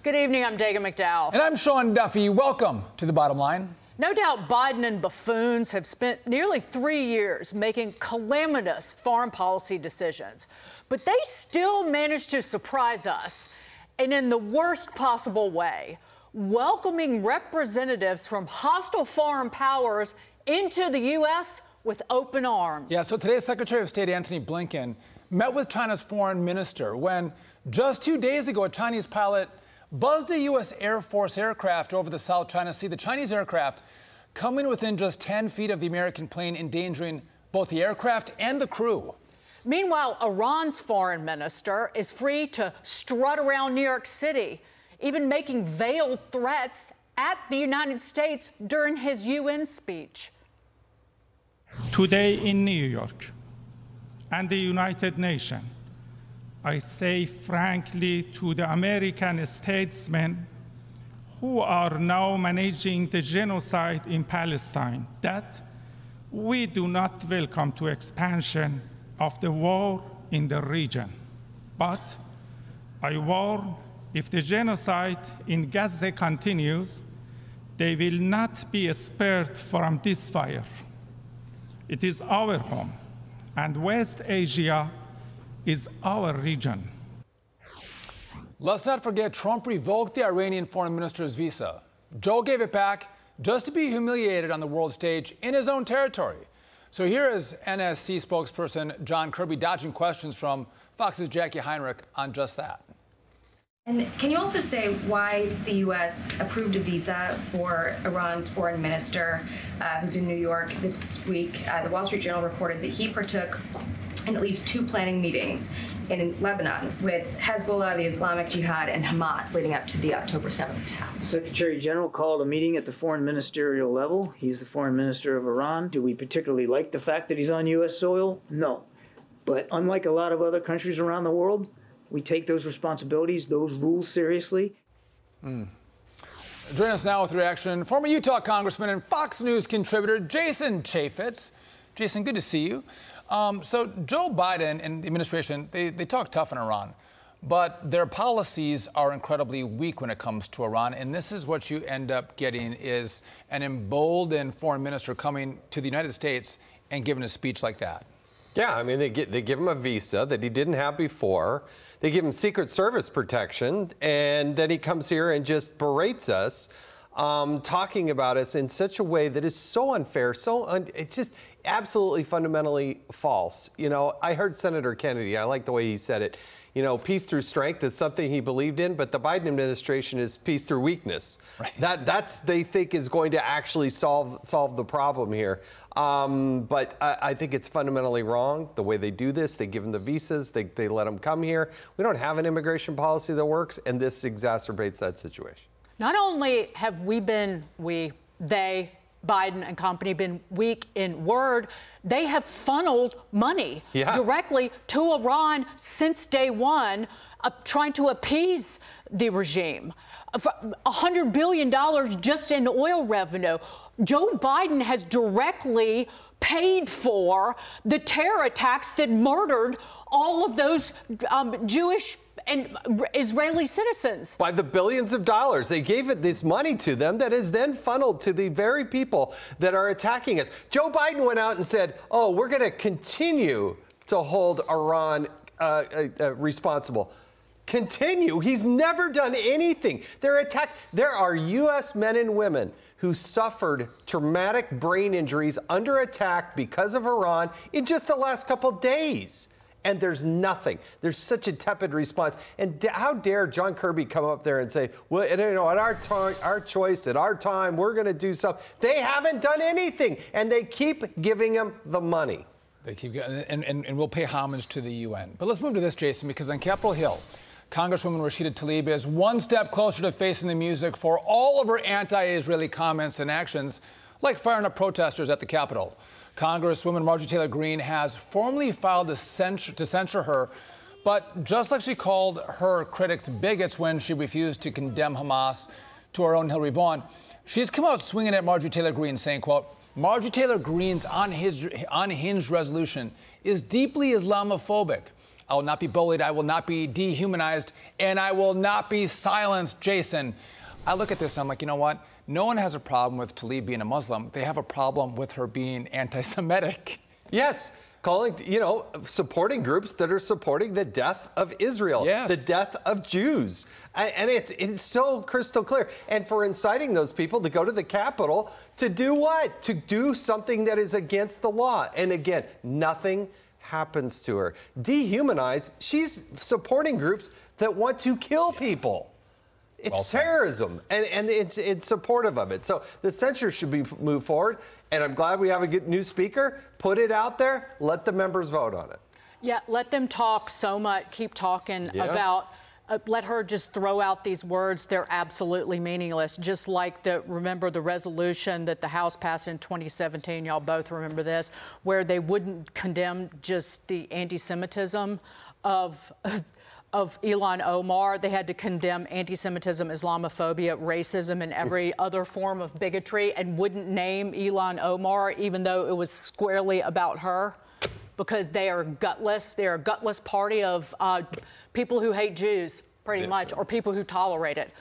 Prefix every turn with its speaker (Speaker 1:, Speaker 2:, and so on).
Speaker 1: Good evening, I'm Dagen McDowell.
Speaker 2: And I'm Sean Duffy. Welcome to The Bottom Line.
Speaker 1: No doubt Biden and buffoons have spent nearly 3 years making calamitous foreign policy decisions, but they still managed to surprise us, and in the worst possible way, welcoming representatives from hostile foreign powers into the U.S. with open arms.
Speaker 2: Yeah, so today Secretary of State Antony Blinken met with China's foreign minister when just 2 days ago a Chinese pilot buzzed a U.S. Air Force aircraft over the South China Sea. The Chinese aircraft coming within just 10 feet of the American plane, endangering both the aircraft and the crew.
Speaker 1: Meanwhile, Iran's foreign minister is free to strut around New York City, even making veiled threats at the United States during his UN speech.
Speaker 3: Today in New York and the United Nations, I say frankly to the American statesmen who are now managing the genocide in Palestine that we do not welcome to expansion of the war in the region. But I warn, if the genocide in Gaza continues, they will not be spared from this fire. It is our home, and West Asia is our region.
Speaker 2: Let's not forget Trump revoked the Iranian foreign minister's visa. Joe gave it back just to be humiliated on the world stage in his own territory. So here is NSC spokesperson John Kirby dodging questions from Fox's Jackie Heinrich on just that.
Speaker 4: And can you also say why the U.S. approved a visa for Iran's foreign minister who's in New York this week? The Wall Street Journal reported that he partook in at least 2 planning meetings in Lebanon with Hezbollah, the Islamic Jihad, and Hamas leading up to the October 7th attack.
Speaker 5: The Secretary General called a meeting at the foreign ministerial level. He's the foreign minister of Iran. Do we particularly like the fact that he's on U.S. soil? No. But unlike a lot of other countries around the world, we take those responsibilities, those rules seriously.
Speaker 2: Join us now with reaction, former Utah Congressman and Fox News contributor Jason Chaffetz. Jason, good to see you. So Joe Biden and the administration, they talk tough on Iran, but their policies are incredibly weak when it comes to Iran. And this is what you end up getting is an emboldened foreign minister coming to the United States and giving a speech like that.
Speaker 6: Yeah, I mean, they give him a visa that he didn't have before. They give him Secret Service protection, and then he comes here and just berates us, talking about us in such a way that is so unfair, it's just absolutely fundamentally false. You know, I heard Senator Kennedy, I like the way he said it. You know, peace through strength is something he believed in, but the Biden administration is peace through weakness. Right. That's they think is going to actually solve the problem here. But I think it's fundamentally wrong the way they do this. They give them the visas, they let them come here. We don't have an immigration policy that works, and this exacerbates that situation.
Speaker 1: Not only have they, Biden and company, been weak in word, they have funneled money directly to Iran since day one, trying to appease the regime. $100 billion just in oil revenue. Joe Biden has directly paid for the terror attacks that murdered all of those Jewish and Israeli citizens.
Speaker 6: By the billions of dollars. They gave this money to them that is then funneled to the very people that are attacking us. Joe Biden went out and said, oh, we're going to continue to hold Iran responsible. Continue. He's never done anything. There are U.S. men and women who suffered traumatic brain injuries under attack because of Iran in just the last couple days. And there's nothing. There's such a tepid response. And how dare John Kirby come up there and say, well, you know, at our choice, at our time, we're going to do something. They haven't done anything, and they keep giving them the money.
Speaker 2: They keep and we'll pay homage to the UN. But let's move to this, Jason, because on Capitol Hill, Congresswoman Rashida Tlaib is one step closer to facing the music for all of her anti-Israeli comments and actions, like firing up protesters at the Capitol. Congresswoman Marjorie Taylor Greene has formally filed to censure her, but just like she called her critics bigots when she refused to condemn Hamas to her own Hillary Vaughn, she's come out swinging at Marjorie Taylor Greene, saying, quote, Marjorie Taylor Greene's unhinged resolution is deeply Islamophobic. I will not be bullied. I will not be dehumanized. And I will not be silenced, Jason. I look at this and I'm like, you know what? No one has a problem with Tlaib being a Muslim. They have a problem with her being anti-Semitic.
Speaker 6: Yes. Calling, supporting groups that are supporting the death of Israel, the death of Jews. And it's so crystal clear. And for inciting those people to go to the Capitol to do what? To do something that is against the law. And again, nothing happens to her. Dehumanize, she's supporting groups that want to kill people. It's terrorism, and it's supportive of it. So the censure should be moved forward, and I'm glad we have a good new speaker. Put it out there. Let the members vote on it.
Speaker 1: Yeah, let them talk so much. Keep talking about. Let her just throw out these words. They're absolutely meaningless. Just like remember the resolution that the House passed in 2017. Y'all both remember this, where they wouldn't condemn just the anti-Semitism of Ilhan Omar. They had to condemn anti-Semitism, Islamophobia, racism, and every other form of bigotry, and wouldn't name Ilhan Omar, even though it was squarely about her, because they are gutless. They're a gutless party of people who hate Jews, pretty much, or people who tolerate it.